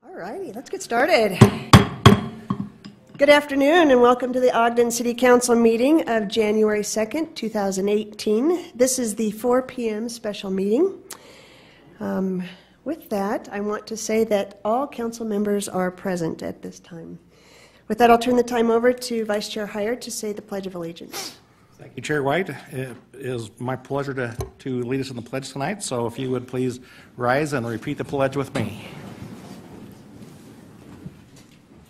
All righty, let's get started. Good afternoon and welcome to the Ogden City Council meeting of January 2nd, 2018. This is the 4 p.m. special meeting. With that, I want to say that all council members are present at this time. With that, I'll turn the time over to Vice Chair Heyer to say the Pledge of Allegiance. Thank you, Chair White. It is my pleasure to lead us in the pledge tonight, so if you would please rise and repeat the pledge with me.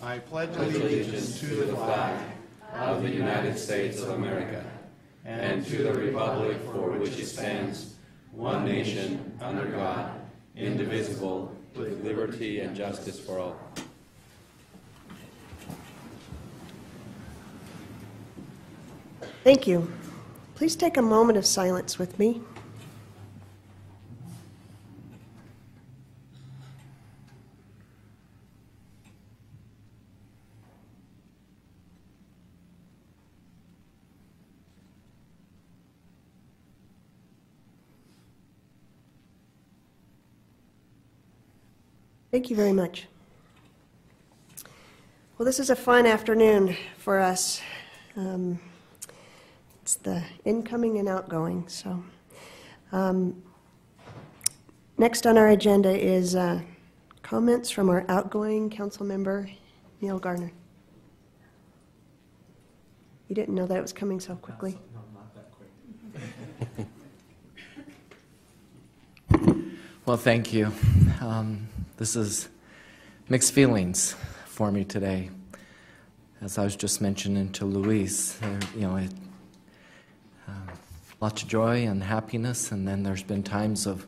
I pledge allegiance to the flag of the United States of America and to the republic for which it stands, one nation, under God, indivisible, with liberty and justice for all. Thank you. Please take a moment of silence with me. Thank you very much. Well, this is a fun afternoon for us. It's the incoming and outgoing. So, next on our agenda is comments from our outgoing council member, Neil Garner. You didn't know that it was coming so quickly? No, not that quick. Well, thank you. This is mixed feelings for me today. As I was just mentioning to Luis, lots of joy and happiness, and then there's been times of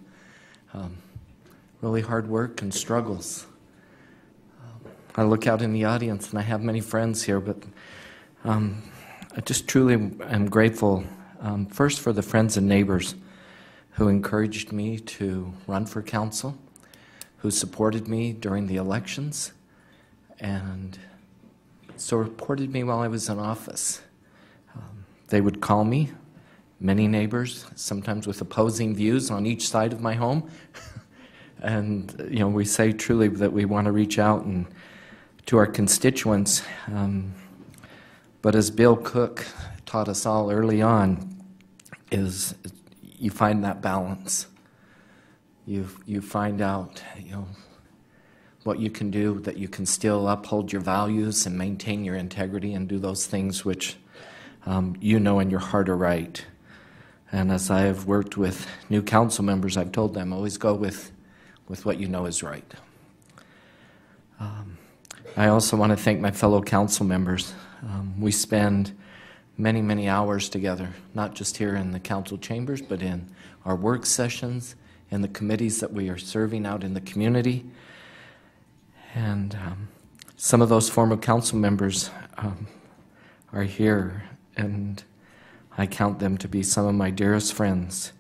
really hard work and struggles. I look out in the audience, and I have many friends here, but I just truly am grateful, first for the friends and neighbors who encouraged me to run for council, who supported me during the elections, and supported me while I was in office. They would call me, many neighbors, sometimes with opposing views on each side of my home. And, we say truly that we want to reach out and to our constituents. But as Bill Cook taught us all early on, is you find that balance. You find out, what you can do, that you can still uphold your values and maintain your integrity and do those things which in your heart are right. And as I have worked with new council members, I've told them, always go with what you know is right. I also want to thank my fellow council members. We spend many, many hours together, not just here in the council chambers, but in our work sessions, in the committees that we are serving out in the community. And some of those former council members are here, and I count them to be some of my dearest friends.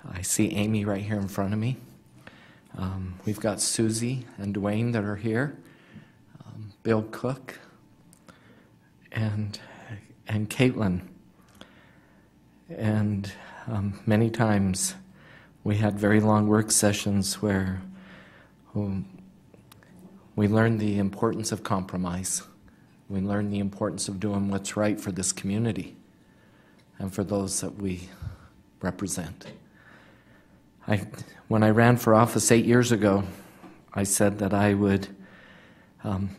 I see Amy right here in front of me. We've got Susie and Dwayne that are here, Bill Cook, and Caitlin. And many times we had very long work sessions where we learned the importance of compromise. We learned the importance of doing what's right for this community and for those that we represent. When I ran for office 8 years ago, I said that I would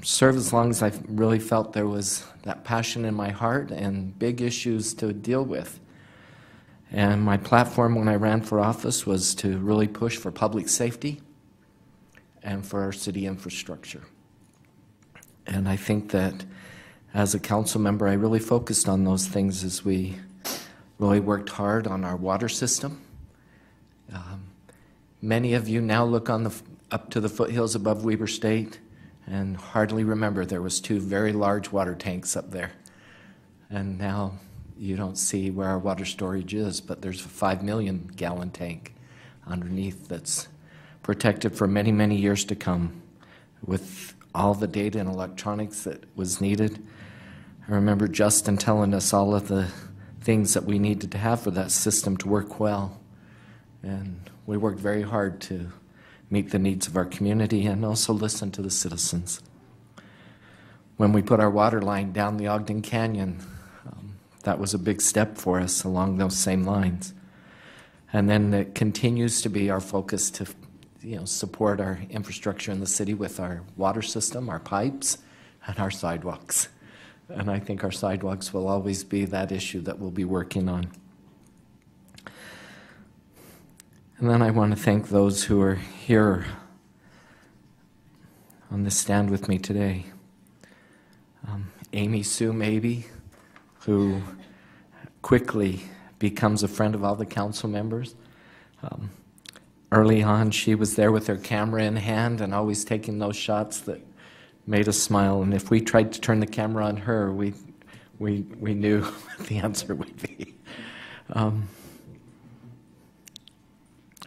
serve as long as I really felt there was that passion in my heart and big issues to deal with. And my platform when I ran for office was to really push for public safety and for our city infrastructure. And I think that as a council member, I really focused on those things as we really worked hard on our water system. Many of you now look up to the foothills above Weber State and hardly remember there was 2 very large water tanks up there. And now you don't see where our water storage is, but there's a 5 million gallon tank underneath that's protected for many, many years to come with all the data and electronics that was needed. I remember Justin telling us all of the things that we needed to have for that system to work well. And we worked very hard to meet the needs of our community and also listen to the citizens. When we put our water line down the Ogden Canyon, that was a big step for us along those same lines. And then it continues to be our focus to support our infrastructure in the city with our water system, our pipes, and our sidewalks. And I think our sidewalks will always be that issue that we'll be working on. And then I want to thank those who are here on this stand with me today. Amy Sue Mabey, who quickly becomes a friend of all the council members. Early on, she was there with her camera in hand and always taking those shots that made us smile. And if we tried to turn the camera on her, we knew what the answer would be. I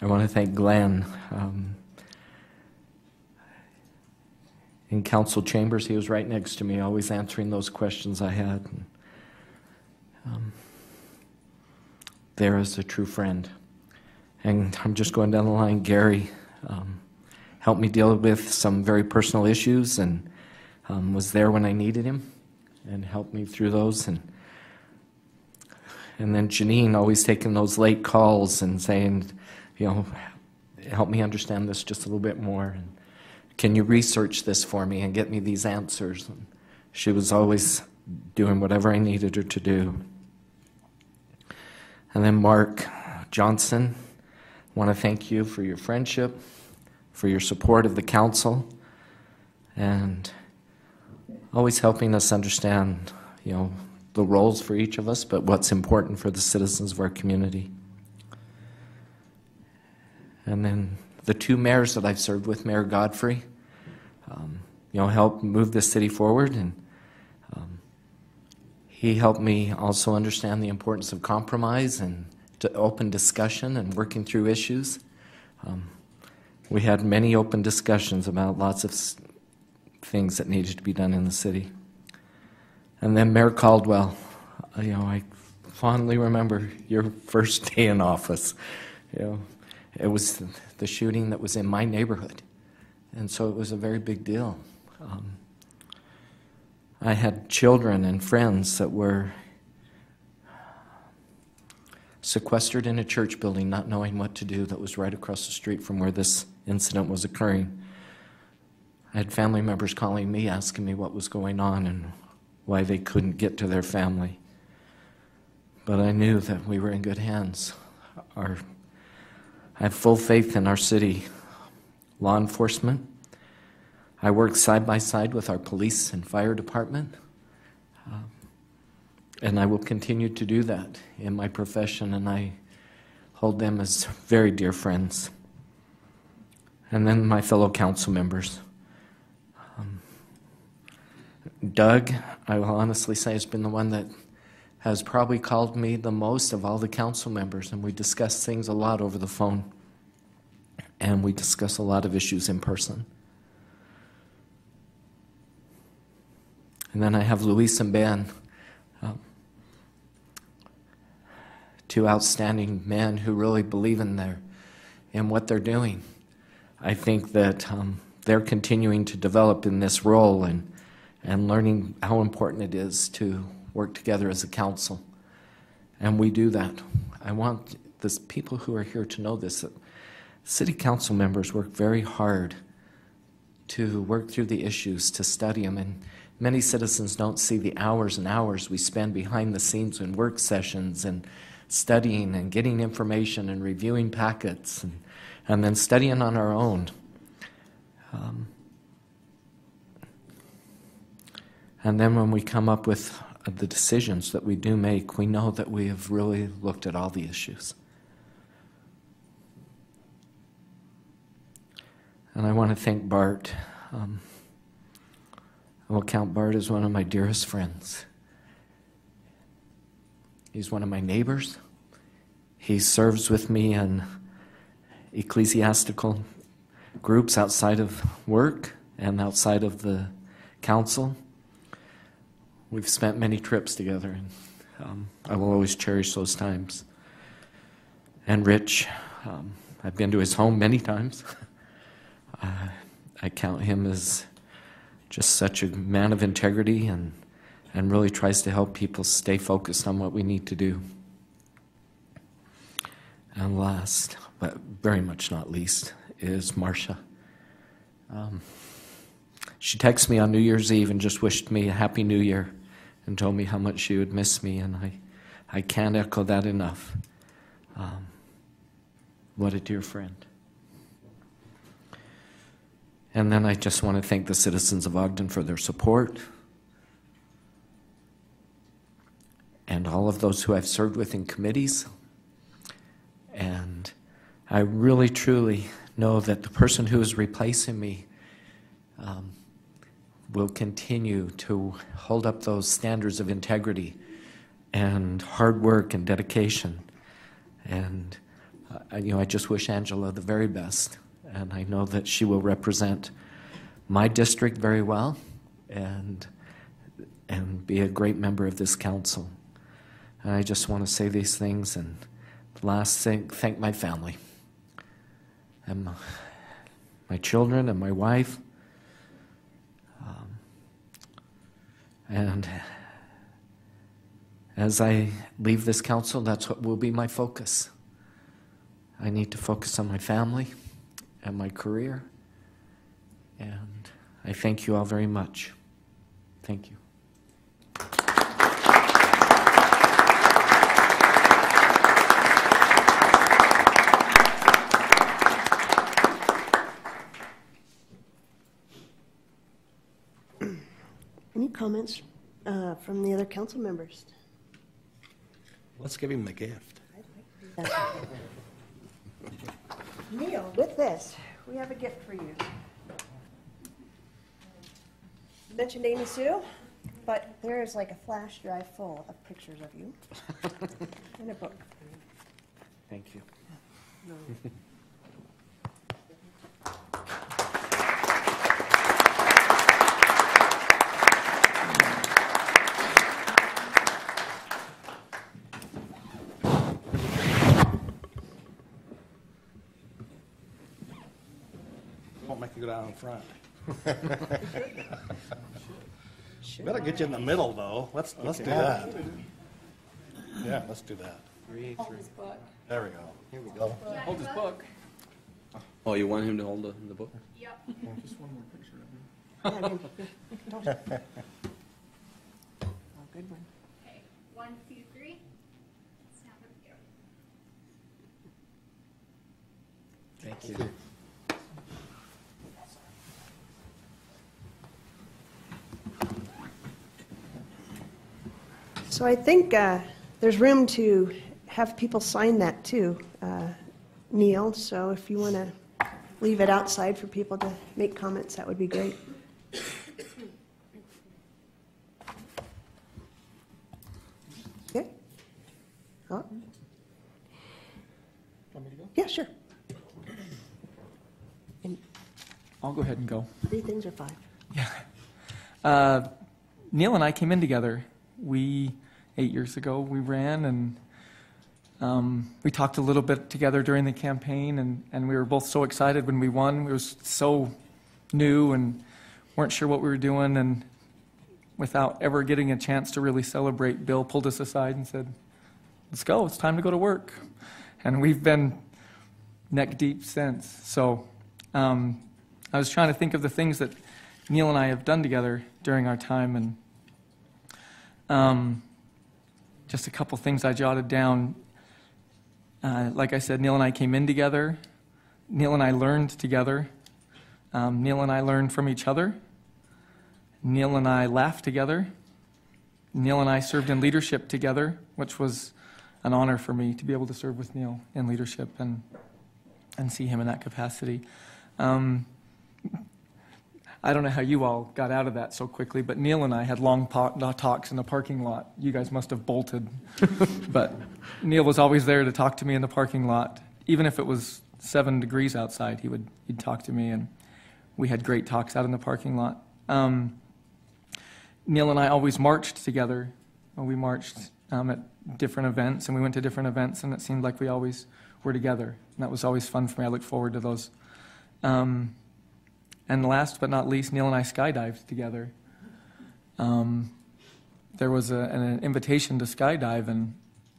want to thank Glenn. In council chambers, he was right next to me, always answering those questions I had. There is a true friend. And I'm just going down the line. Gary helped me deal with some very personal issues and was there when I needed him and helped me through those. And then Janine always taking those late calls and saying, help me understand this just a little bit more. And can you research this for me and get me these answers? And she was always doing whatever I needed her to do. And then Mark Johnson, I want to thank you for your friendship, for your support of the council, and always helping us understand, the roles for each of us, but what's important for the citizens of our community. And then the two mayors that I've served with, Mayor Godfrey, helped move this city forward, and he helped me also understand the importance of compromise and to open discussion and working through issues. We had many open discussions about lots of things that needed to be done in the city. And then Mayor Caldwell, I fondly remember your first day in office. It was the shooting that was in my neighborhood, and so it was a very big deal. I had children and friends that were sequestered in a church building, not knowing what to do, that was right across the street from where this incident was occurring. I had family members calling me, asking me what was going on and why they couldn't get to their family. But I knew that we were in good hands. I have full faith in our city law enforcement. I work side by side with our police and fire department. And I will continue to do that in my profession, and I hold them as very dear friends. And then my fellow council members. Doug, I will honestly say, has been the one that has probably called me the most of all the council members, and we discuss things a lot over the phone, and we discuss a lot of issues in person. And then I have Luis and Ben, two outstanding men who really believe in what they're doing. I think that they're continuing to develop in this role and learning how important it is to work together as a council. And we do that. I want the people who are here to know this, that city council members work very hard to work through the issues, to study them. And many citizens don't see the hours and hours we spend behind the scenes in work sessions and studying and getting information and reviewing packets and then studying on our own. And then when we come up with the decisions that we do make, we know that we have really looked at all the issues. And I want to thank Bart. I will count Bart as one of my dearest friends. He's one of my neighbors. He serves with me in ecclesiastical groups outside of work and outside of the council. We've spent many trips together, and I will always cherish those times. And Rich, I've been to his home many times. I count him as just such a man of integrity and really tries to help people stay focused on what we need to do. And last, but very much not least, is Marcia. She texted me on New Year's Eve and just wished me a Happy New Year and told me how much she would miss me, and I can't echo that enough. What a dear friend. And then I just want to thank the citizens of Ogden for their support, and all of those who I've served with in committees. And I really, truly know that the person who is replacing me will continue to hold up those standards of integrity and hard work and dedication. And I just wish Angela the very best. And I know that she will represent my district very well and be a great member of this council. And I just want to say these things, and last thing, thank my family and my children and my wife. And as I leave this council, that's what will be my focus. I need to focus on my family and my career. And I thank you all very much. Thank you. Any comments from the other council members? Let's give him the gift. Neil, with this, we have a gift for you. You mentioned Amy Sue, but there is like a flash drive full of pictures of you and a book. Thank you. Won't make you go down in front. Better get you in the middle, though. Let's do that. Yeah, let's do that. Hold his book. There we go. Here we go. Hold his book. Oh, you want him to hold the book? Yep. Just one more picture of him. Yeah, I mean, don't- Oh, good one. Okay. 1, 2, 3. Snap it. Thank you. So I think there's room to have people sign that too, Neil. So if you want to leave it outside for people to make comments, that would be great. Okay. Oh. Want me to go? Yeah, sure. And I'll go ahead and go. 3 things or 5? Neil and I came in together. 8 years ago, we ran, and we talked a little bit together during the campaign, and we were both so excited when we won. It was so new and weren't sure what we were doing, and without ever getting a chance to really celebrate, Bill pulled us aside and said, "Let's go, it's time to go to work." And we've been neck deep since. So I was trying to think of the things that Neil and I have done together during our time, and just a couple things I jotted down. Like I said, Neil and I came in together. Neil and I learned together. Neil and I learned from each other. Neil and I laughed together. Neil and I served in leadership together, which was an honor for me to be able to serve with Neil in leadership and see him in that capacity. I don't know how you all got out of that so quickly, but Neil and I had long talks in the parking lot. You guys must have bolted. But Neil was always there to talk to me in the parking lot. Even if it was 7 degrees outside, he'd talk to me, and we had great talks out in the parking lot. Neil and I always marched together. We marched at different events, and we went to different events, and it seemed like we always were together. And that was always fun for me. I look forward to those. And last but not least, Neil and I skydived together. There was an invitation to skydive, and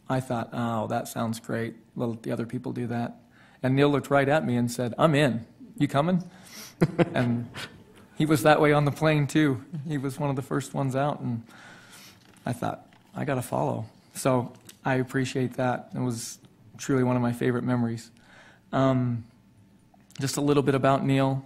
I thought, oh, that sounds great. Let the other people do that. And Neil looked right at me and said, I'm in. You coming? And he was that way on the plane, too. He was one of the first ones out, and I thought, I got to follow. So I appreciate that. It was truly one of my favorite memories. Just a little bit about Neil.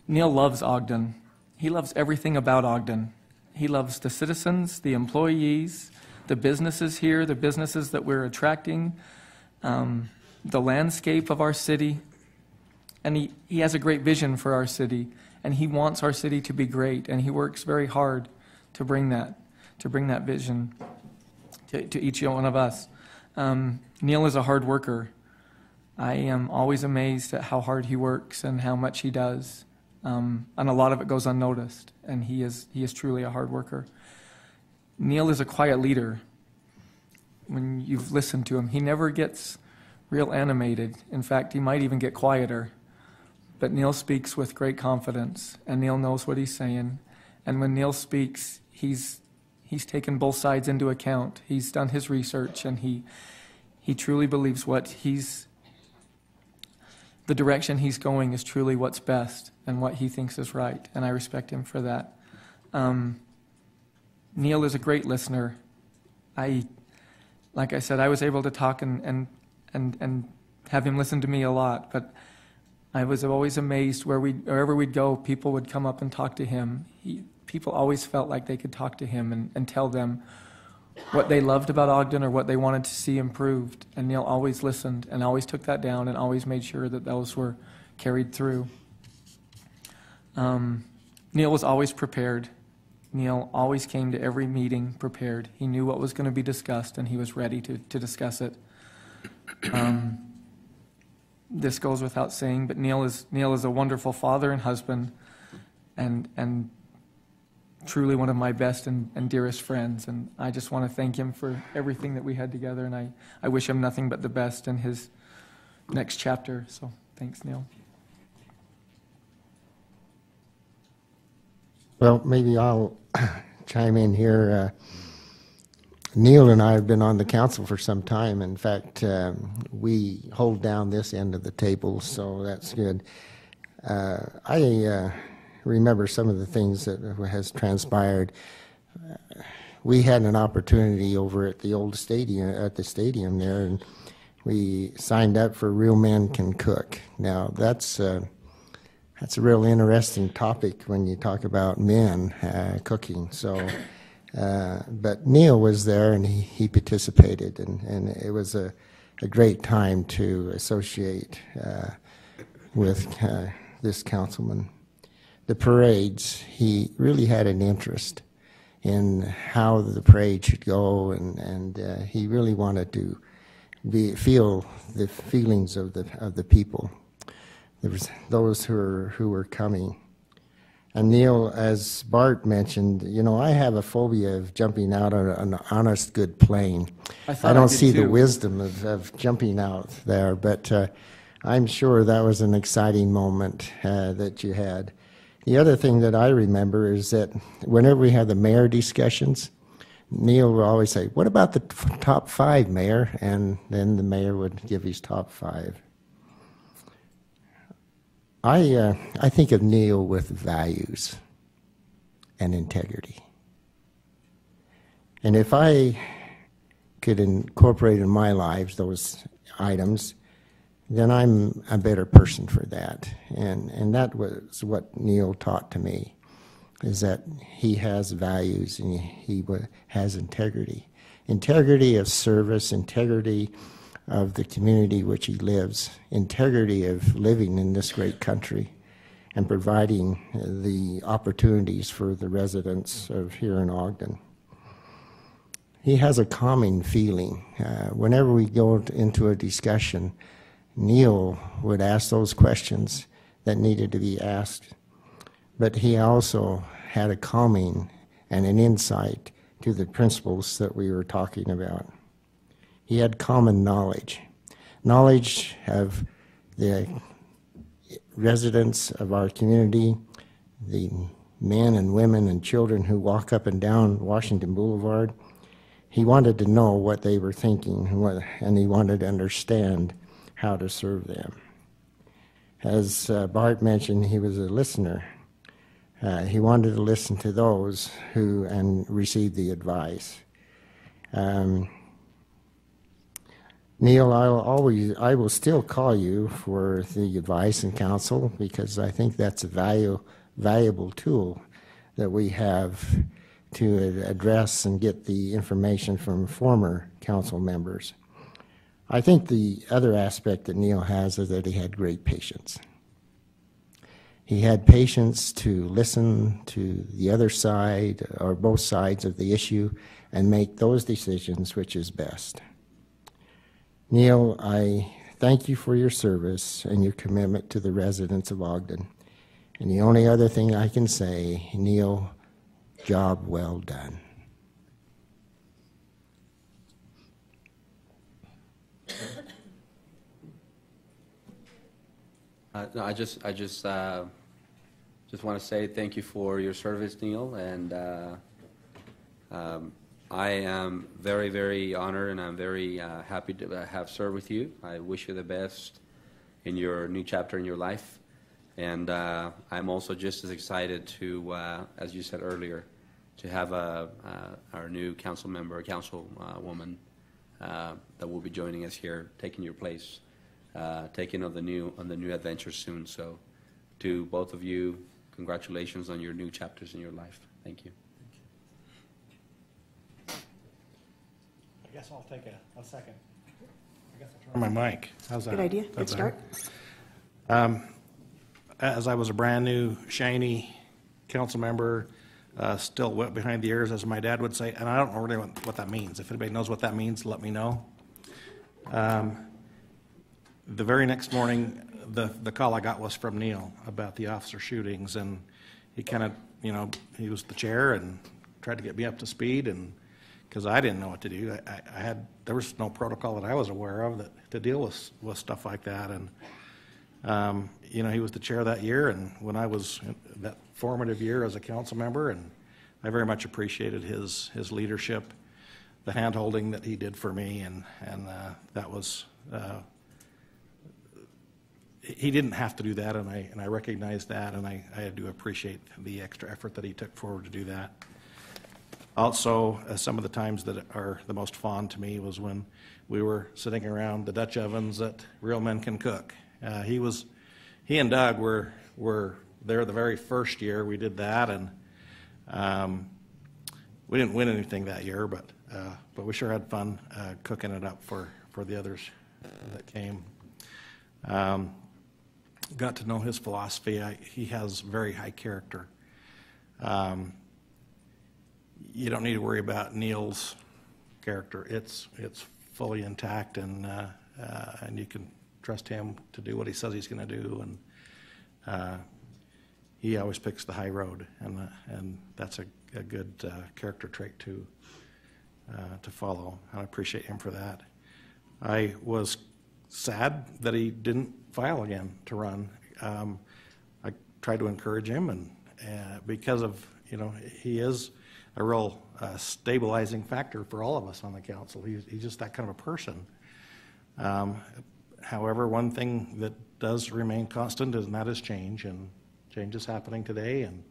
Neil loves Ogden. He loves everything about Ogden. He loves the citizens, the employees, the businesses here, the businesses that we're attracting, the landscape of our city. And he has a great vision for our city, and he wants our city to be great, and he works very hard to bring that vision to each one of us. Neil is a hard worker. I am always amazed at how hard he works and how much he does. And a lot of it goes unnoticed, and he is truly a hard worker. Neil is a quiet leader. When you've listened to him, he never gets real animated. In fact, he might even get quieter. But Neil speaks with great confidence, and Neil knows what he's saying. And when Neil speaks, he's taken both sides into account. He's done his research, and he truly believes the direction he's going is truly what's best and what he thinks is right, and I respect him for that. Neil is a great listener. Like I said, I was able to talk and have him listen to me a lot, but I was always amazed wherever we'd go, people would come up and talk to him. People always felt like they could talk to him and tell them what they loved about Ogden or what they wanted to see improved. And Neil always listened and always took that down and always made sure that those were carried through. Neil was always prepared. Neil always came to every meeting prepared. He knew what was going to be discussed, and he was ready to discuss it. This goes without saying, but Neil is a wonderful father and husband, and truly one of my best and dearest friends. And I just want to thank him for everything that we had together, and I wish him nothing but the best in his next chapter. So thanks, Neil. Well, maybe I'll chime in here. Neil and I have been on the council for some time. In fact, we hold down this end of the table, so that's good. I remember some of the things that has transpired. We had an opportunity over at the old stadium, there, and we signed up for Real Men Can Cook. Now, that's a real interesting topic when you talk about men cooking. So, but Neil was there, and he participated, and it was a great time to associate with this councilman. The parades, he really had an interest in how the parade should go, and he really wanted to feel the feelings of the people. There was those who were coming. And Neil, as Bart mentioned, I have a phobia of jumping out on an honest, good plane. I don't see the wisdom of jumping out there, but I'm sure that was an exciting moment that you had. The other thing that I remember is that whenever we had the mayor discussions, Neil would always say, "What about the top 5, Mayor?" And then the mayor would give his top 5. I think of Neil with values and integrity. And if I could incorporate in my life those items, then I'm a better person for that. And that was what Neil taught to me, is that he has values and he has integrity. Integrity of service, integrity of the community which he lives, integrity of living in this great country and providing the opportunities for the residents of here in Ogden. He has a calming feeling. Whenever we go into a discussion, Neil would ask those questions that needed to be asked, but he also had a calming and an insight to the principles that we were talking about. He had common knowledge of the residents of our community, the men and women and children who walk up and down Washington Boulevard. He wanted to know what they were thinking, and he wanted to understand how to serve them. As Bart mentioned, he was a listener. He wanted to listen to those who and receive the advice. Neil, I will still call you for the advice and counsel, because I think that's a valuable tool that we have to address and get the information from former council members. I think the other aspect that Neil has is that he had great patience. He had patience to listen to the other side or both sides of the issue and make those decisions which is best. Neil, I thank you for your service and your commitment to the residents of Ogden. And the only other thing I can say, Neil, job well done. No, I just want to say thank you for your service, Neil, and I am very, very honored, and I'm very happy to have served with you. I wish you the best in your new chapter in your life, and I'm also just as excited to, as you said earlier, to have our new council member, councilwoman, that will be joining us here, taking your place, taking on the new adventure soon. So, to both of you, congratulations on your new chapters in your life. Thank you. I guess I'll take a second. I guess I'll turn my mic. How's that? Good idea. Good start. As I was a brand new, shiny council member, still wet behind the ears, as my dad would say, and I don't know really what that means. If anybody knows what that means, let me know. The very next morning, the call I got was from Neil about the officer shootings, and he kind of, he was the chair and tried to get me up to speed, and because I didn't know what to do. There was no protocol that I was aware of to deal with stuff like that. And, he was the chair that year, and when I was in that formative year as a council member, and I very much appreciated his leadership, the hand-holding that he did for me, and that was, he didn't have to do that, and I recognize that, and I do appreciate the extra effort that he took forward to do that. Also, some of the times that are the most fond to me was when we were sitting around the Dutch ovens that Real Men Can Cook. He and Doug were there the very first year we did that, and we didn't win anything that year, but we sure had fun cooking it up for the others that came. Got to know his philosophy. He has very high character. You don't need to worry about Neil's character. It's fully intact, and you can trust him to do what he says he's going to do. And he always picks the high road, and that's a good character trait to follow. I appreciate him for that. I was sad that he didn't file again to run. I tried to encourage him, and because of he is a real stabilizing factor for all of us on the council. He's just that kind of a person. However, one thing that does remain constant and that is change, and change is happening today, and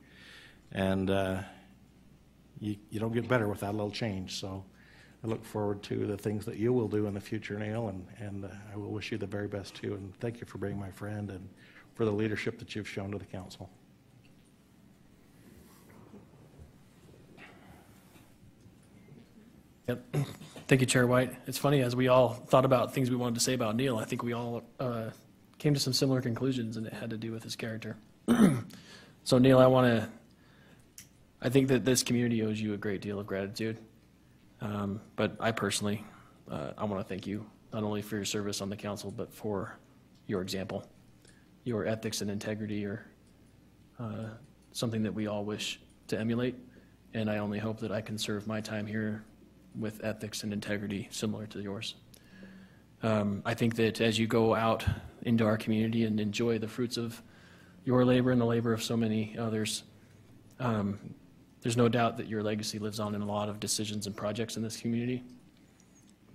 you don't get better without a little change. So I look forward to the things that you will do in the future, Neil, and I will wish you the very best too, and thank you for being my friend and for the leadership that you've shown to the council. Yep. Thank you, Chair White. It's funny, as we all thought about things we wanted to say about Neil, I think we all came to some similar conclusions, and it had to do with his character. So, Neil, I think that this community owes you a great deal of gratitude. But I personally, I want to thank you, not only for your service on the council, but for your example. Your ethics and integrity are something that we all wish to emulate, and I only hope that I can serve my time here with ethics and integrity similar to yours. I think that as you go out into our community and enjoy the fruits of your labor and the labor of so many others. There's no doubt that your legacy lives on in a lot of decisions and projects in this community.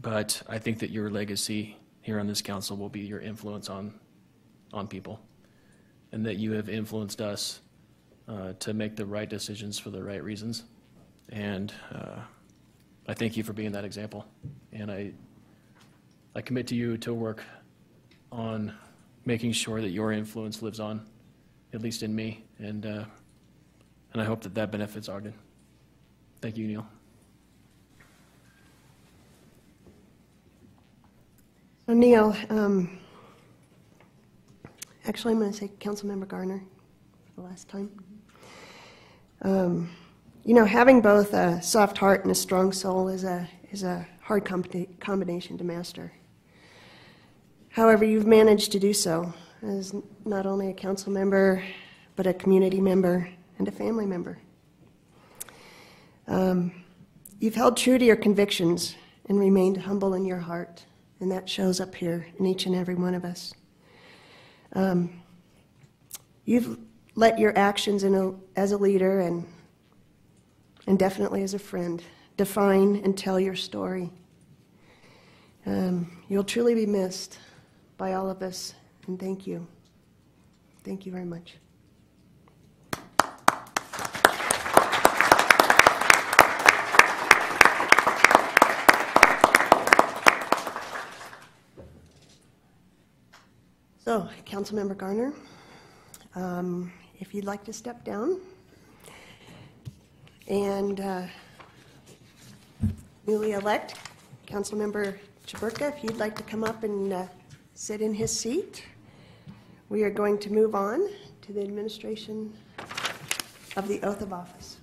But I think that your legacy here on this council will be your influence on people, and that you have influenced us to make the right decisions for the right reasons. And I thank you for being that example. And I commit to you to work on making sure that your influence lives on, at least in me, and I hope that that benefits Ogden. Thank you, Neil. So Neil, actually I'm going to say Councilmember Garner for the last time. You know, having both a soft heart and a strong soul is a hard combination to master. However, you've managed to do so as not only a council member, but a community member and a family member. You've held true to your convictions and remained humble in your heart, and that shows up here in each and every one of us. You've let your actions as a leader and definitely as a friend define and tell your story. You'll truly be missed by all of us, and thank you. Thank you very much. So, Councilmember Garner, if you'd like to step down, and newly elect Councilmember Chaburka, if you'd like to come up and sit in his seat, we are going to move on to the administration of the oath of office.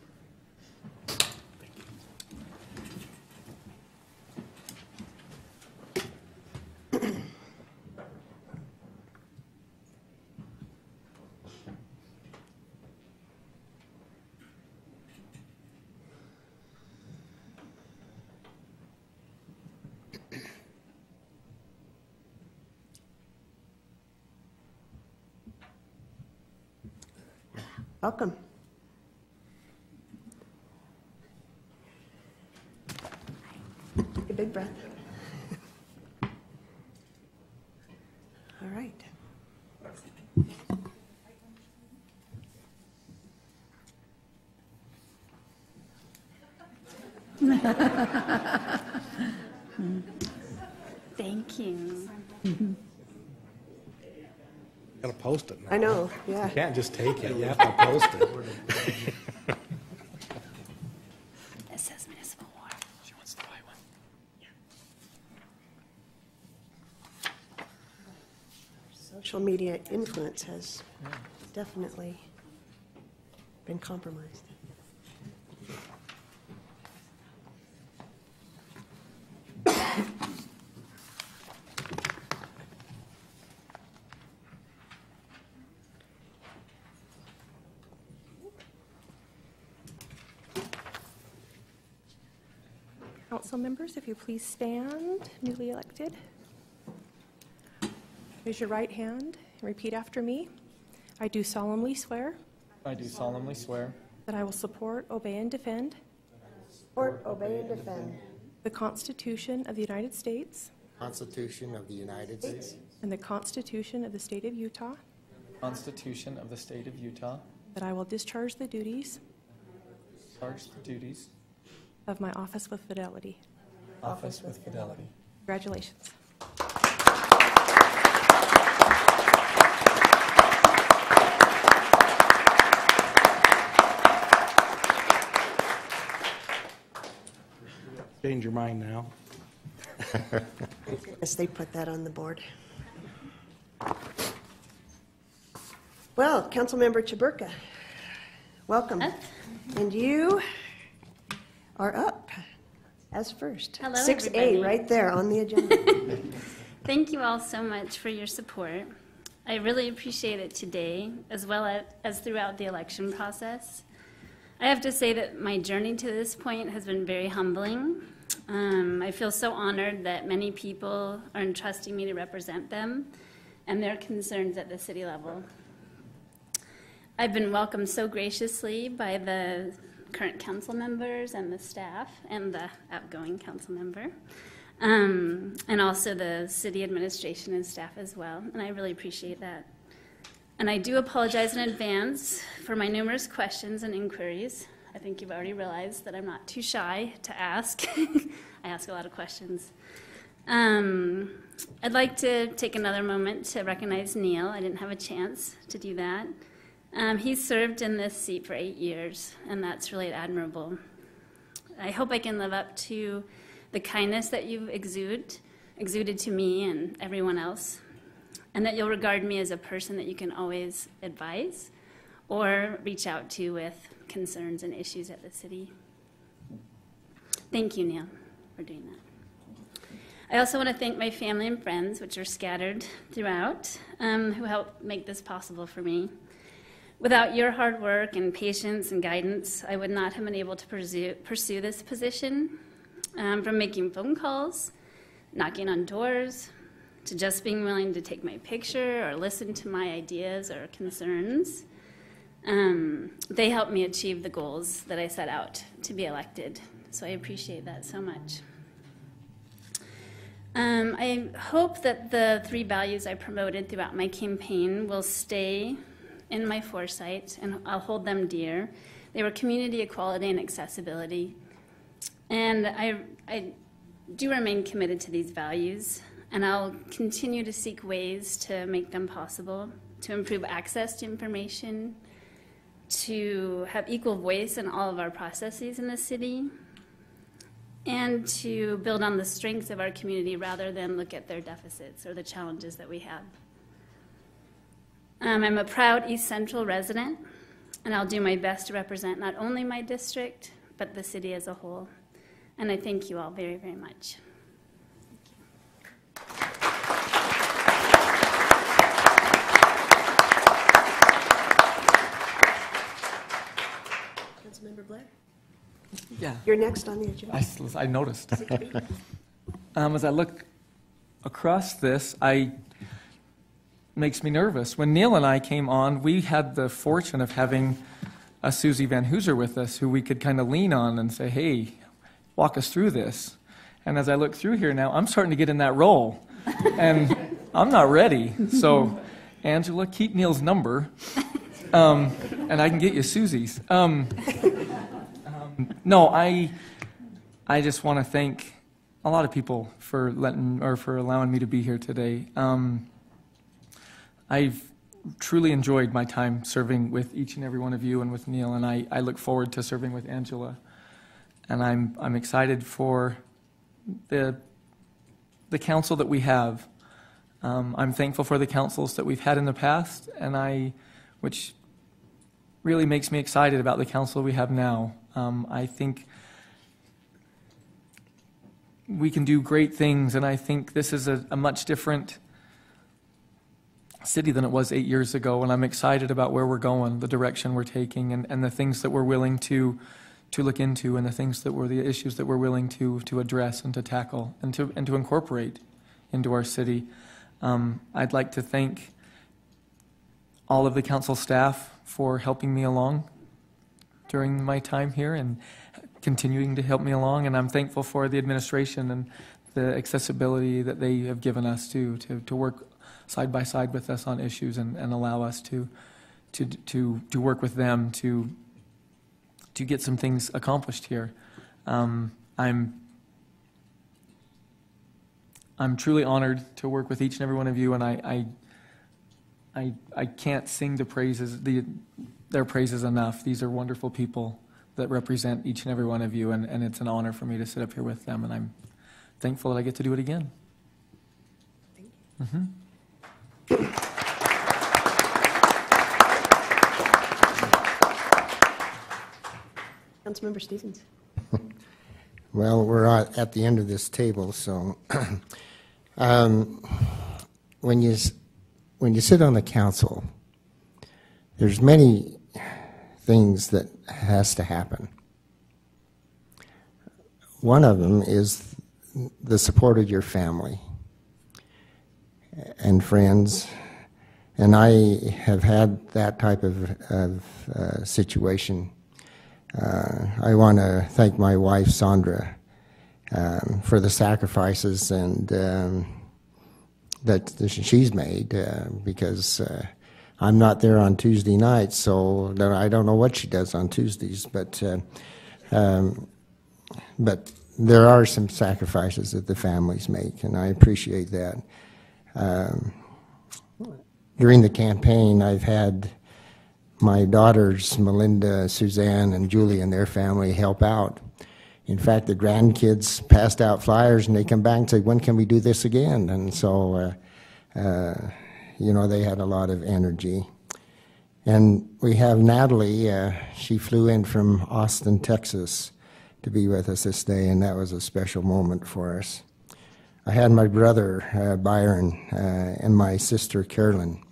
Welcome. Take a big breath. All right. Thank you. Gotta post it now. I know, yeah. You can't just take it, you have to post it. It says municipal water. She wants to buy one. Social media influence has definitely been compromised. Council members, if you please stand, newly elected. Raise your right hand and repeat after me. I do solemnly swear I do solemnly swear that I will support, obey, and defend Support, obey, and defend the Constitution of the United States Constitution of the United States and the Constitution of the State of Utah, the Constitution of the State of Utah, that I will discharge the duties discharge the duties of my office with fidelity. office with fidelity. Congratulations. Change your mind now. as they put that on the board. Well, Councilmember Chaburka, welcome. And you are up as first. Hello, 6A, everybody. right there on the agenda. Thank you all so much for your support. I really appreciate it today, as well as throughout the election process. I have to say that my journey to this point has been very humbling. I feel so honored that many people are entrusting me to represent them and their concerns at the city level. I've been welcomed so graciously by the current council members and the staff and the outgoing council member, and also the city administration and staff as well, and I really appreciate that. And I do apologize in advance for my numerous questions and inquiries. I think you've already realized that I'm not too shy to ask. I ask a lot of questions. I'd like to take another moment to recognize Neil. I didn't have a chance to do that. He's served in this seat for 8 years, and that's really admirable. I hope I can live up to the kindness that you've exuded to me and everyone else, and that you'll regard me as a person that you can always advise or reach out to with concerns and issues at the city. Thank you, Neil, for doing that. I also want to thank my family and friends, which are scattered throughout, who helped make this possible for me. Without your hard work and patience and guidance, I would not have been able to pursue this position, from making phone calls, knocking on doors, to just being willing to take my picture or listen to my ideas or concerns. They helped me achieve the goals that I set out to be elected, so I appreciate that so much. I hope that the 3 values I promoted throughout my campaign will stay in my foresight, and I'll hold them dear. They were community, equality, and accessibility. And I do remain committed to these values, and I'll continue to seek ways to make them possible, to improve access to information, to have equal voice in all of our processes in the city, and to build on the strengths of our community rather than look at their deficits or the challenges that we have. I'm a proud East Central resident, and I'll do my best to represent not only my district, but the city as a whole. And I thank you all very, very much. Councilmember Blair? Yeah. You're next on the agenda. I noticed. As I look across this, makes me nervous. When Neil and I came on, we had the fortune of having a Susie Van Hooser with us who we could kind of lean on and say, hey, walk us through this. And as I look through here now, I'm starting to get in that role. And I'm not ready. So, Angela, keep Neil's number, and I can get you Susie's. No, I just want to thank a lot of people for allowing me to be here today. I've truly enjoyed my time serving with each and every one of you and with Neil, and I look forward to serving with Angela. And I'm excited for the council that we have. I'm thankful for the councils that we've had in the past, which really makes me excited about the council we have now. I think we can do great things, and I think this is a much different city than it was 8 years ago, and I'm excited about where we're going, the direction we're taking, and the things that we're willing to look into, and the issues that we're willing to address and to tackle and to incorporate into our city. I'd like to thank all of the council staff for helping me along during my time here and continuing to help me along, and I'm thankful for the administration and the accessibility that they have given us to work side by side with us on issues and allow us to work with them to get some things accomplished here. I'm truly honored to work with each and every one of you, and I can't sing their praises enough. These are wonderful people that represent each and every one of you, and it's an honor for me to sit up here with them, and I'm thankful that I get to do it again. Thank you. Mm-hmm. Councilmember Stevens. Well, we're at the end of this table, so when you sit on the council, there's many things that has to happen. One of them is the support of your family and friends And I have had that type of situation. I want to thank my wife, Sandra, for the sacrifices and that she's made, because I'm not there on Tuesday nights, so I don't know what she does on Tuesdays, but there are some sacrifices that the families make, and I appreciate that. During the campaign, I've had my daughters, Melinda, Suzanne, and Julie and their family help out. In fact, the grandkids passed out flyers, and they come back and say, when can we do this again? And so, you know, they had a lot of energy. And we have Natalie. She flew in from Austin, Texas, to be with us this day, and that was a special moment for us. I had my brother, Byron, and my sister, Carolyn,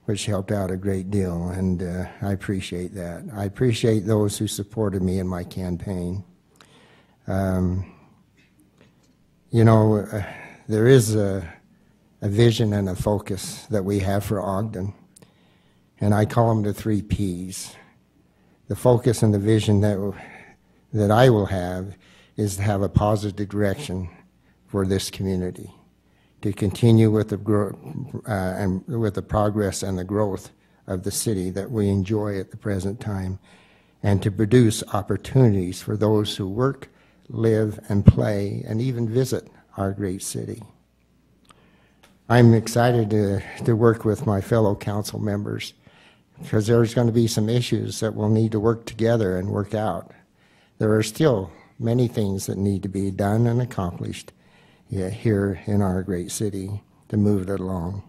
which helped out a great deal, and I appreciate that. I appreciate those who supported me in my campaign. You know, there is a vision and a focus that we have for Ogden, and I call them the 3 Ps. The focus and the vision that I will have is to have a positive direction for this community, to continue with the progress and the growth of the city that we enjoy at the present time, and to produce opportunities for those who work, live, and play, and even visit our great city. I'm excited to work with my fellow council members, because there's going to be some issues that we'll need to work together and work out. There are still many things that need to be done and accomplished here in our great city to move it along.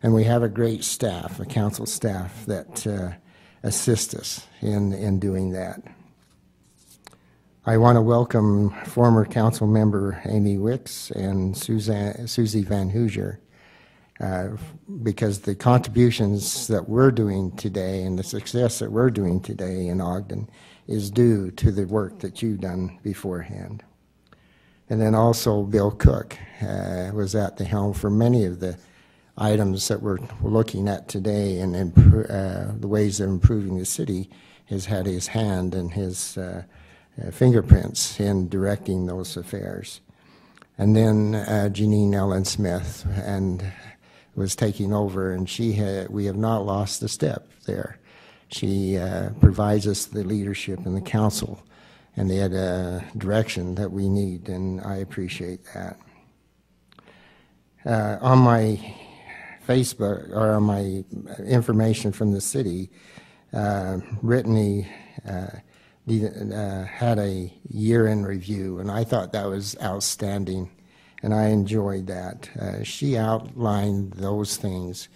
And we have a great staff, a council staff, that assist us in doing that. I want to welcome former council member Amy Wicks and Susie Van Hoosier, because the contributions that we're doing today and the success that we're doing today in Ogden is due to the work that you've done beforehand. And then also Bill Cook was at the helm for many of the items that we're looking at today, and the ways of improving the city. Has had his hand and his fingerprints in directing those affairs. And then Janine Ellen Smith was taking over, and we have not lost a step there. She provides us the leadership and the counsel and the direction that we need, and I appreciate that. On my Facebook, or on my information from the city, Brittany had a year-end review, and I thought that was outstanding, and I enjoyed that. She outlined those things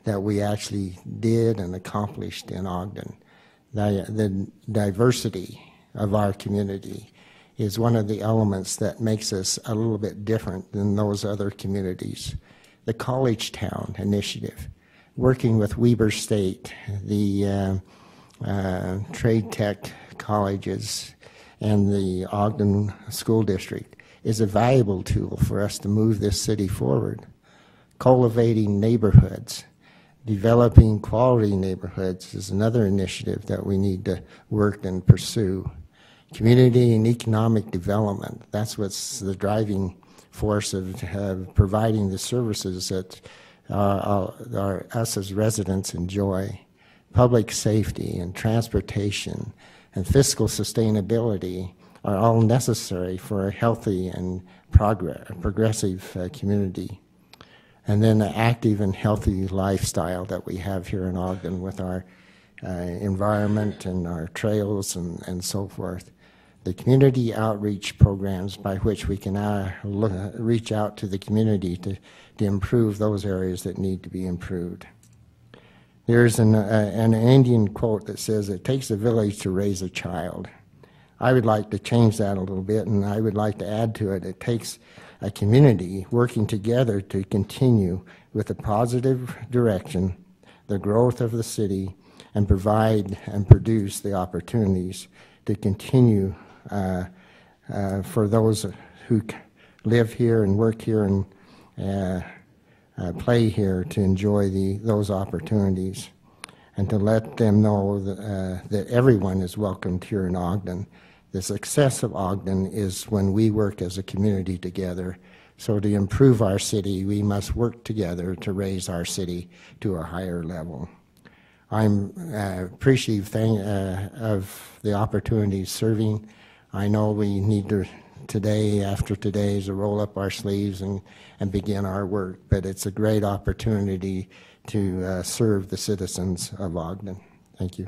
that we actually did and accomplished in Ogden. The diversity of our community is one of the elements that makes us a little bit different than those other communities. The College Town Initiative, working with Weber State, the trade tech colleges, and the Ogden School District, is a valuable tool for us to move this city forward. Cultivating neighborhoods, developing quality neighborhoods is another initiative that we need to work and pursue. Community and economic development, that's what's the driving force of providing the services that us as residents enjoy. Public safety and transportation and fiscal sustainability are all necessary for a healthy and progressive community. And then the active and healthy lifestyle that we have here in Ogden with our environment and our trails and so forth. The community outreach programs by which we can reach out to the community to improve those areas that need to be improved. There's an Indian quote that says, "It takes a village to raise a child." I would like to change that a little bit, and I would like to add to it, it takes a community working together to continue with a positive direction, the growth of the city, and provide and produce the opportunities to continue for those who live here and work here and play here to enjoy those opportunities, and to let them know that everyone is welcomed here in Ogden. The success of Ogden is when we work as a community together. So to improve our city, we must work together to raise our city to a higher level. I'm appreciative of the opportunity serving. I know we need to today, after today, is to roll up our sleeves and begin our work, but it's a great opportunity to serve the citizens of Ogden. Thank you.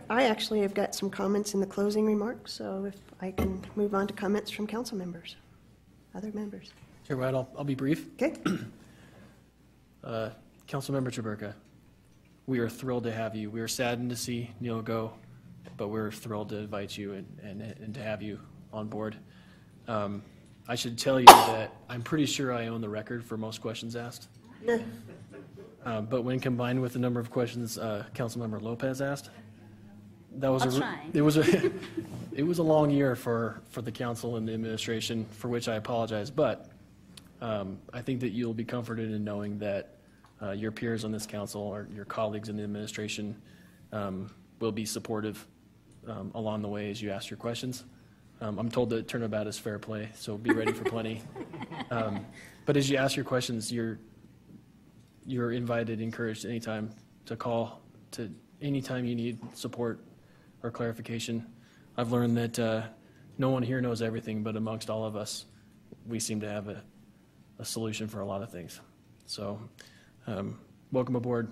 I actually have got some comments in the closing remarks, so if I can move on to comments from council members, other members. Chair White, I'll be brief. Okay. Councilmember Traburka, we are thrilled to have you. We are saddened to see Neil go, but we're thrilled to invite you and to have you on board. I should tell you that I'm pretty sure I own the record for most questions asked. But when combined with the number of questions Councilmember Lopez asked, that was it was a long year for the council and the administration, for which I apologize. But I think that you'll be comforted in knowing that your peers on this council or your colleagues in the administration will be supportive along the way as you ask your questions. I'm told that turnabout is fair play, so be ready for plenty. But as you ask your questions, you're invited, encouraged anytime to call, to anytime you need support or clarification. I've learned that no one here knows everything, but amongst all of us, we seem to have a solution for a lot of things. So welcome aboard,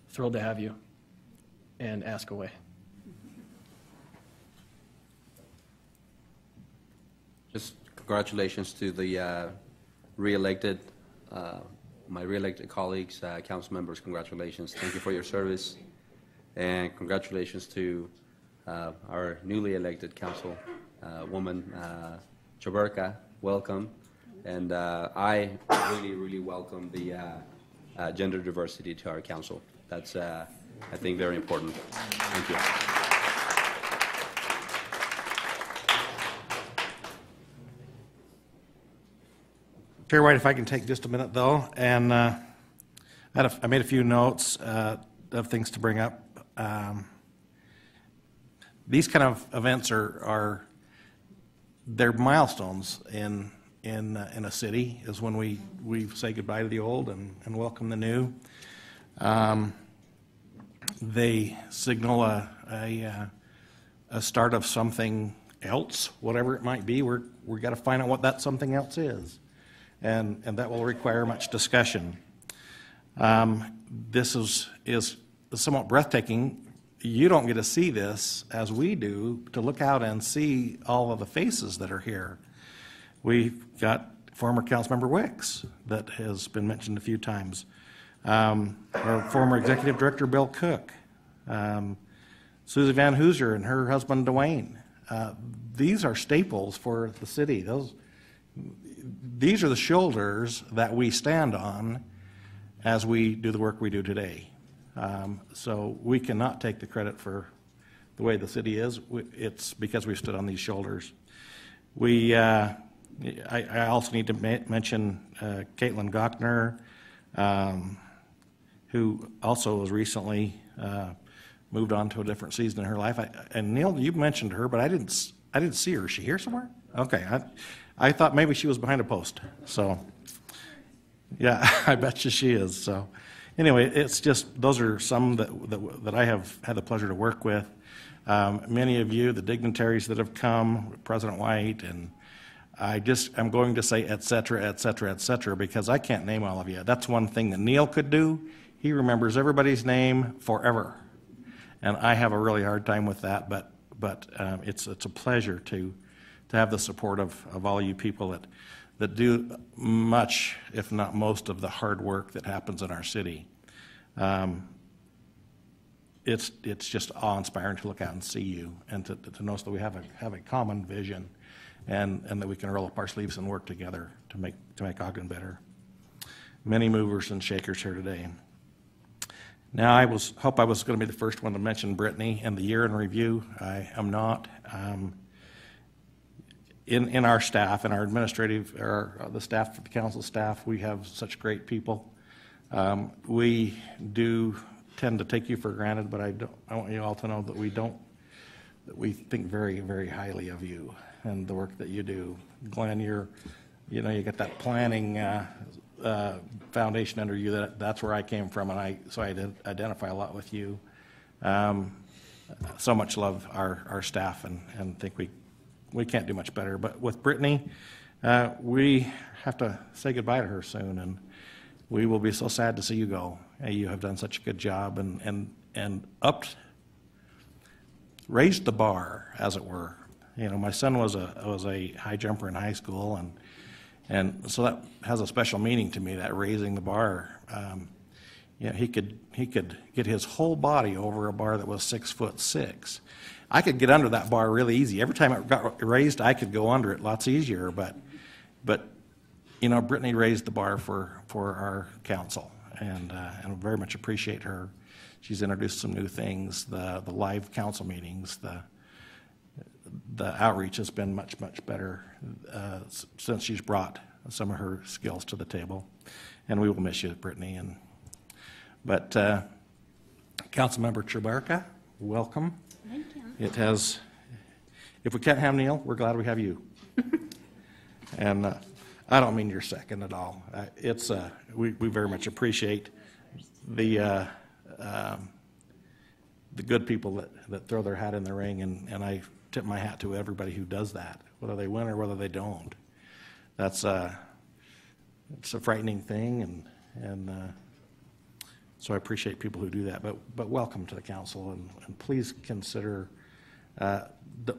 thrilled to have you, and ask away. Just congratulations to the re-elected, my re-elected colleagues, council members, congratulations. Thank you for your service. And congratulations to our newly elected council woman, Traburka. Welcome. And I really welcome the gender diversity to our council. That's, I think, very important. Thank you. Chair White, if I can take just a minute, though, and I made a few notes of things to bring up. These kind of events they're milestones in a city, is when we say goodbye to the old and welcome the new. They signal a start of something else, whatever it might be. We've got to find out what that something else is. And that will require much discussion. This is somewhat breathtaking. You don't get to see this as we do, to look out and see all of the faces that are here. We've got former Councilmember Wicks that has been mentioned a few times. Our former Executive Director Bill Cook, Susie Van Hooser and her husband Dwayne. These are staples for the city. These are the shoulders that we stand on as we do the work we do today. So we cannot take the credit for the way the city is. It's because we've stood on these shoulders. I also need to mention Caitlin Gochner, who also was recently moved on to a different season in her life. And Neil, you mentioned her, but I didn't see her. Is she here somewhere? Okay. I thought maybe she was behind a post. So, yeah, I bet you she is. So, anyway, it's just, those are some that I have had the pleasure to work with. Many of you, the dignitaries that have come, President White, and I'm going to say et cetera, because I can't name all of you. That's one thing that Neil could do. He remembers everybody's name forever. And I have a really hard time with that, but it's a pleasure to have the support of all you people that do much, if not most, of the hard work that happens in our city. It's just awe-inspiring to look out and see you, and to know that we have a common vision, and that we can roll up our sleeves and work together to make Ogden better. Many movers and shakers here today. Now, I hope I was going to be the first one to mention Brittany and the year in review. I am not. In our staff, in our administrative, or the staff, the council staff, we have such great people. We do tend to take you for granted, but I want you all to know that that we think very, very highly of you and the work that you do. Glenn, you get that planning foundation under you. That's where I came from, and so I identify a lot with you. So much love our staff, and think we can't do much better. But with Brittany, we have to say goodbye to her soon, and we will be so sad to see you go. You have done such a good job and raised the bar, as it were. My son was a high jumper in high school, and so that has a special meaning to me, that raising the bar. He could get his whole body over a bar that was 6'6". I could get under that bar really easy. Every time it got raised, I could go under it lots easier. But Brittany raised the bar for our council, and I very much appreciate her. She's introduced some new things, the live council meetings, the outreach has been much, much better since she's brought some of her skills to the table. And we will miss you, Brittany. But Councilmember Chabarka, welcome. Thank you. If we can't have Neil, we're glad we have you. And I don't mean you're second at all. We very much appreciate the good people that throw their hat in the ring, and I tip my hat to everybody who does that, whether they win or whether they don't. It's a frightening thing, and so I appreciate people who do that. But welcome to the council, and please consider.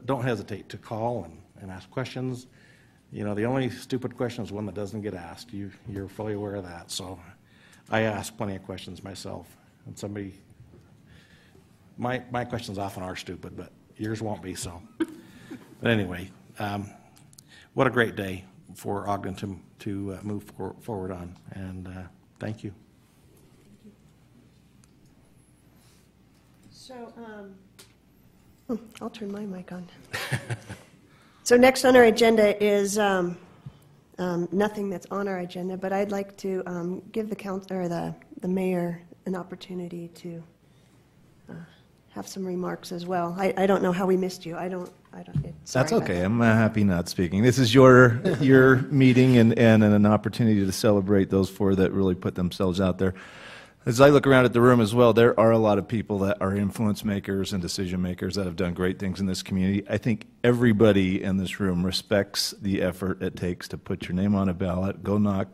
Don't hesitate to call and ask questions. The only stupid question is one that doesn't get asked. You're fully aware of that. So I ask plenty of questions myself, and my questions often are stupid, but yours won't be so. But anyway, what a great day for Ogden to move forward on, and thank you. So I'll turn my mic on. So next on our agenda is nothing that's on our agenda, but I'd like to give the council or the mayor an opportunity to have some remarks as well. I don't know how we missed you. That's okay. I'm happy not speaking. This is your meeting and an opportunity to celebrate those four that really put themselves out there. As I look around at the room as well, there are a lot of people that are influence makers and decision makers that have done great things in this community. I think everybody in this room respects the effort it takes to put your name on a ballot, go knock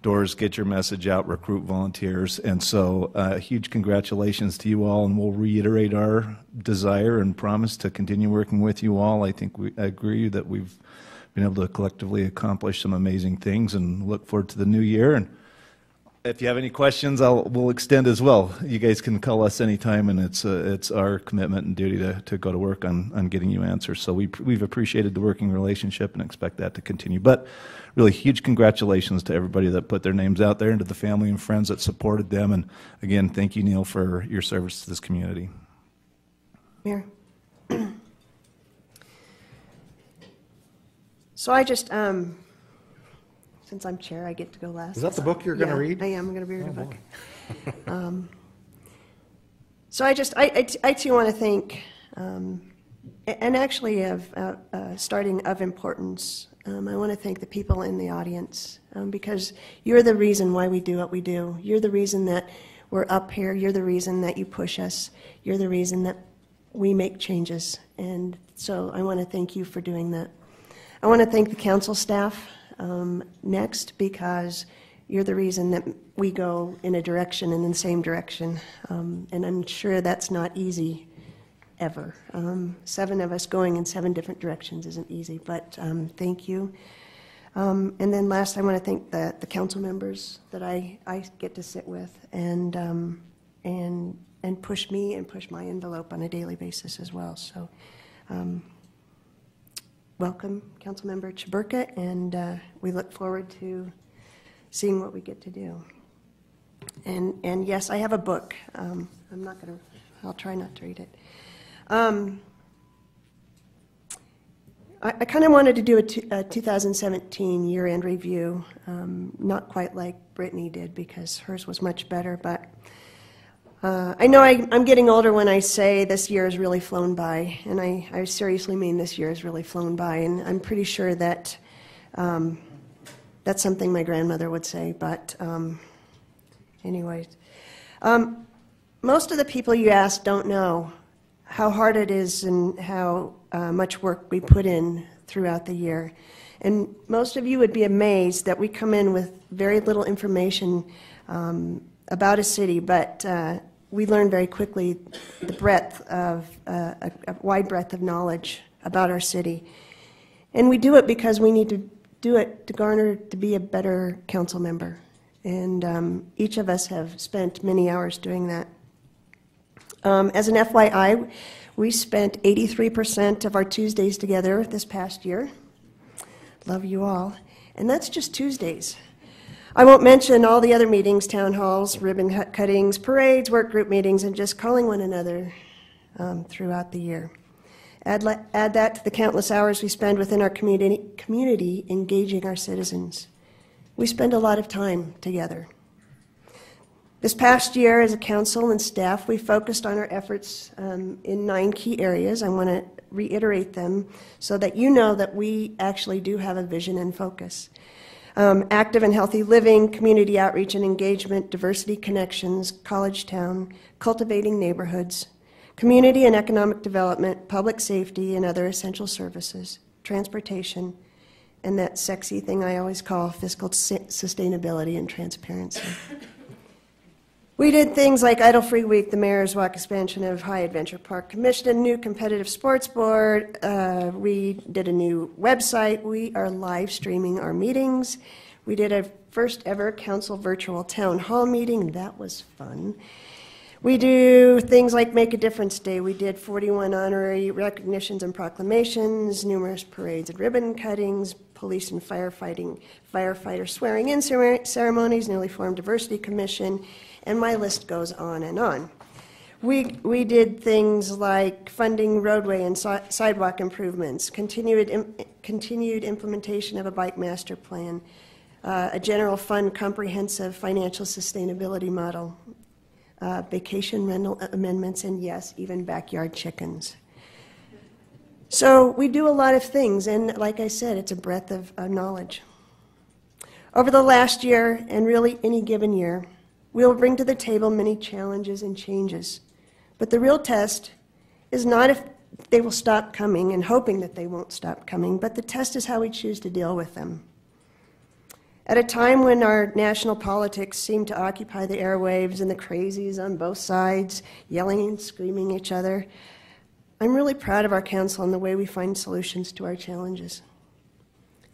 doors, get your message out, recruit volunteers. And so huge congratulations to you all, and we'll reiterate our desire and promise to continue working with you all. I think I agree that we've been able to collectively accomplish some amazing things, and look forward to the new year. And if you have any questions, we'll extend as well. You guys can call us anytime, and it's our commitment and duty to go to work on getting you answers. So we've appreciated the working relationship and expect that to continue. But really, huge congratulations to everybody that put their names out there, and to the family and friends that supported them. And again, thank you, Neil, for your service to this community. Mayor. So I just, since I'm chair, I get to go last. Is that the book you're going to read? I am going to read a book. So I too want to thank, and actually starting of importance, I want to thank the people in the audience, because you're the reason why we do what we do. You're the reason that we're up here. You're the reason that you push us. You're the reason that we make changes. And so I want to thank you for doing that. I want to thank the council staff next, because you're the reason that we go in a direction, and in the same direction. And I'm sure that's not easy ever. 7 of us going in 7 different directions isn't easy, but thank you. And then last, I want to thank the council members that I get to sit with and push me and push my envelope on a daily basis as well. So welcome, Councilmember Chaburka, and we look forward to seeing what we get to do. And yes, I have a book. I'll try not to read it. I kind of wanted to do a 2017 year-end review, not quite like Brittany did because hers was much better, but I know I'm getting older when I say this year has really flown by, and I seriously mean this year has really flown by, and I'm pretty sure that that's something my grandmother would say, but anyways. Most of the people you ask don't know how hard it is and how much work we put in throughout the year. And most of you would be amazed that we come in with very little information about a city, but we learn very quickly the breadth of, a wide breadth of knowledge about our city. And we do it because we need to do it to garner to be a better council member. And each of us have spent many hours doing that. As an FYI, we spent 83% of our Tuesdays together this past year. Love you all. And that's just Tuesdays. I won't mention all the other meetings, town halls, ribbon cuttings, parades, work group meetings, and just calling one another throughout the year. Add that to the countless hours we spend within our community engaging our citizens. We spend a lot of time together. This past year, as a council and staff, we focused on our efforts in 9 key areas. I want to reiterate them so that you know that we actually do have a vision and focus. Active and healthy living, community outreach and engagement, diversity connections, college town, cultivating neighborhoods, community and economic development, public safety and other essential services, transportation, and that sexy thing I always call fiscal sustainability and transparency. We did things like Idle Free Week, the Mayor's Walk expansion of High Adventure Park, commissioned a new competitive sports board. We did a new website. We are live streaming our meetings. We did a first ever council virtual town hall meeting. That was fun. We do things like Make a Difference Day. We did 41 honorary recognitions and proclamations, numerous parades and ribbon cuttings, police and firefighter swearing-in ceremonies, newly formed diversity commission, and my list goes on and on. We did things like funding roadway and sidewalk improvements, continued implementation of a bike master plan, a general fund comprehensive financial sustainability model, vacation rental amendments, and yes, even backyard chickens. So we do a lot of things, and like I said, it's a breadth of knowledge. Over the last year, and really any given year, we will bring to the table many challenges and changes. But the real test is not if they will stop coming and hoping that they won't stop coming, but the test is how we choose to deal with them. At a time when our national politics seem to occupy the airwaves and the crazies on both sides, yelling and screaming at each other, I'm really proud of our council and the way we find solutions to our challenges.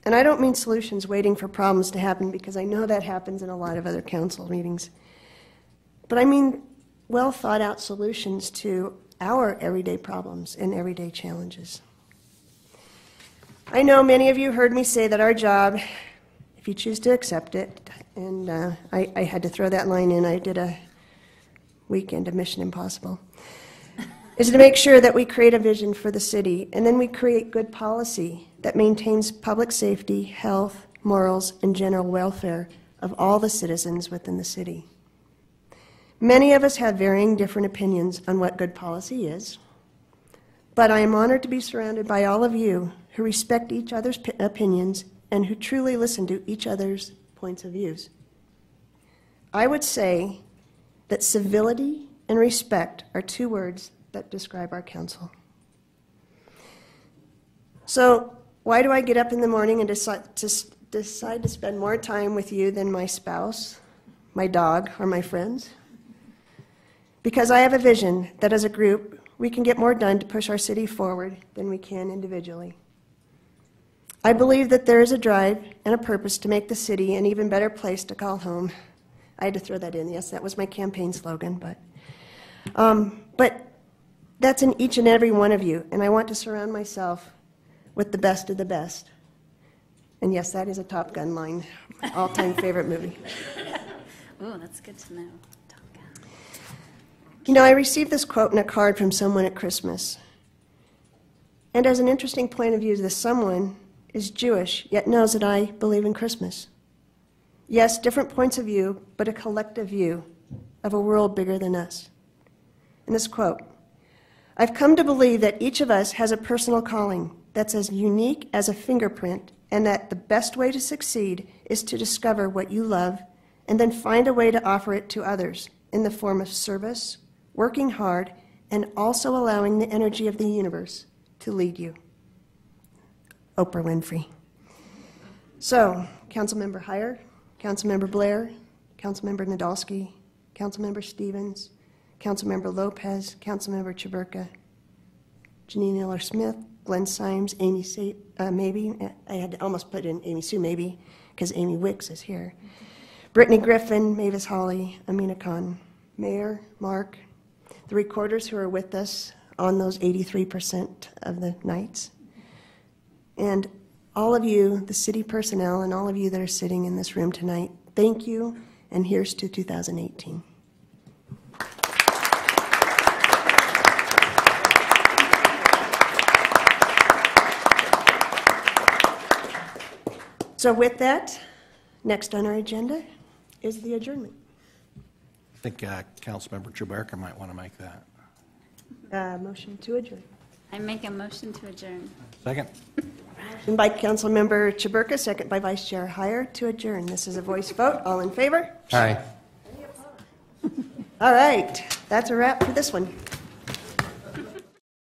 And I don't mean solutions waiting for problems to happen, because I know that happens in a lot of other council meetings. But I mean well thought out solutions to our everyday problems and everyday challenges. I know many of you heard me say that our job, if you choose to accept it, and I had to throw that line in, I did a weekend of Mission Impossible, is to make sure that we create a vision for the city, and then we create good policy that maintains public safety, health, morals, and general welfare of all the citizens within the city. Many of us have varying different opinions on what good policy is, but I am honored to be surrounded by all of you who respect each other's opinions and who truly listen to each other's points of views. I would say that civility and respect are 2 words that describe our council. So why do I get up in the morning and decide to spend more time with you than my spouse, my dog, or my friends? Because I have a vision that as a group, we can get more done to push our city forward than we can individually. I believe that there is a drive and a purpose to make the city an even better place to call home. I had to throw that in. Yes, that was my campaign slogan, but that's in each and every one of you, and I want to surround myself with the best of the best. And yes, that is a Top Gun line, all-time favorite movie. Oh, that's good to know. You know, I received this quote in a card from someone at Christmas. And as an interesting point of view, this someone is Jewish, yet knows that I believe in Christmas. Yes, different points of view, but a collective view of a world bigger than us. In this quote, I've come to believe that each of us has a personal calling that's as unique as a fingerprint, and that the best way to succeed is to discover what you love and then find a way to offer it to others in the form of service, working hard, and also allowing the energy of the universe to lead you. Oprah Winfrey. So, Councilmember Heyer, Councilmember Blair, Councilmember Nadolski, Councilmember Stevens, Councilmember Lopez, Councilmember Chaburka, Janine Eller-Smith, Glenn Symes, Amy Maybe. I had to almost put in Amy Sue Maybe because Amy Wicks is here. Brittany Griffin, Mavis Hawley, Amina Khan, Mayor, Mark, the recorders who are with us on those 83% of the nights, and all of you, the city personnel, and all of you that are sitting in this room tonight, thank you, and here's to 2018. So with that, next on our agenda is the adjournment. I think Councilmember Chaburka might want to make that. Motion to adjourn. I make a motion to adjourn. Second? Motion by Councilmember Chaburka, second by Vice Chair Heyer to adjourn. This is a voice vote. All in favor? Aye. All right. That's a wrap for this one.